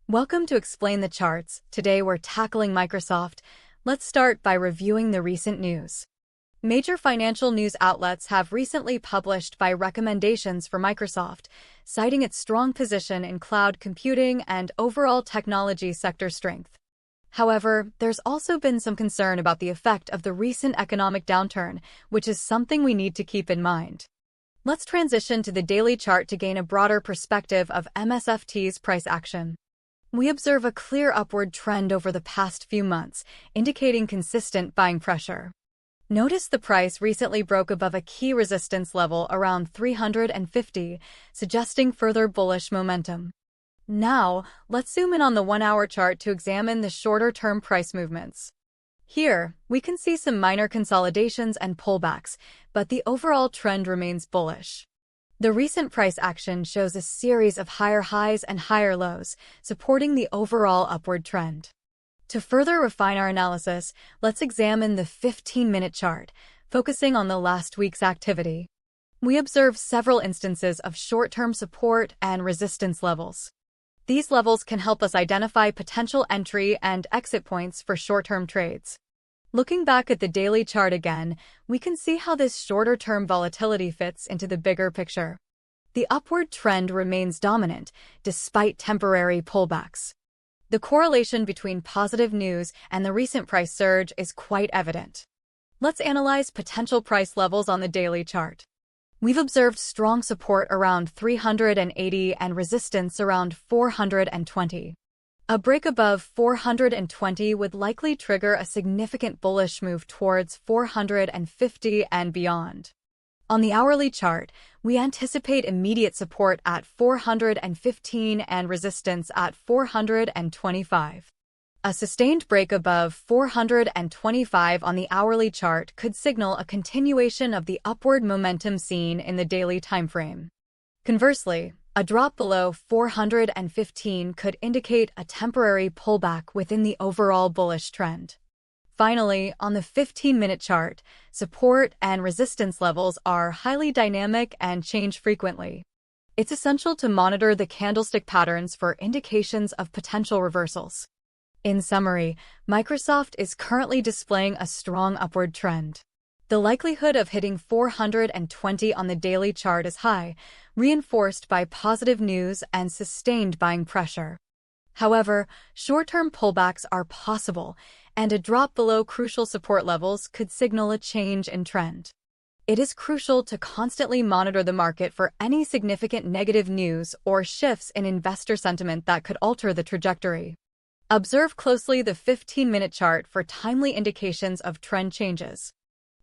Welcome to Explain the Charts. Today we're tackling Microsoft. Let's start by reviewing the recent news. Major financial news outlets have recently published buy recommendations for Microsoft, citing its strong position in cloud computing and overall technology sector strength. However, there's also been some concern about the effect of the recent economic downturn, which is something we need to keep in mind. Let's transition to the daily chart to gain a broader perspective of MSFT's price action. We observe a clear upward trend over the past few months, indicating consistent buying pressure. Notice the price recently broke above a key resistance level around 350, suggesting further bullish momentum. Now, let's zoom in on the 1-hour chart to examine the shorter-term price movements. Here, we can see some minor consolidations and pullbacks, but the overall trend remains bullish. The recent price action shows a series of higher highs and higher lows, supporting the overall upward trend. To further refine our analysis, let's examine the 15-minute chart, focusing on the last week's activity. We observe several instances of short-term support and resistance levels. These levels can help us identify potential entry and exit points for short-term trades. Looking back at the daily chart again, we can see how this shorter-term volatility fits into the bigger picture. The upward trend remains dominant, despite temporary pullbacks. The correlation between positive news and the recent price surge is quite evident. Let's analyze potential price levels on the daily chart. We've observed strong support around 380 and resistance around 420. A break above 420 would likely trigger a significant bullish move towards 450 and beyond. On the hourly chart, we anticipate immediate support at 415 and resistance at 425. A sustained break above 425 on the hourly chart could signal a continuation of the upward momentum seen in the daily timeframe. Conversely, a drop below 415 could indicate a temporary pullback within the overall bullish trend. Finally, on the 15-minute chart, support and resistance levels are highly dynamic and change frequently. It's essential to monitor the candlestick patterns for indications of potential reversals. In summary, Microsoft is currently displaying a strong upward trend. The likelihood of hitting 420 on the daily chart is high, reinforced by positive news and sustained buying pressure. However, short-term pullbacks are possible, and a drop below crucial support levels could signal a change in trend. It is crucial to constantly monitor the market for any significant negative news or shifts in investor sentiment that could alter the trajectory. Observe closely the 15-minute chart for timely indications of trend changes.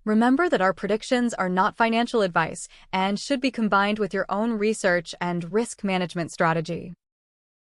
Remember that our predictions are not financial advice and should be combined with your own research and risk management strategy.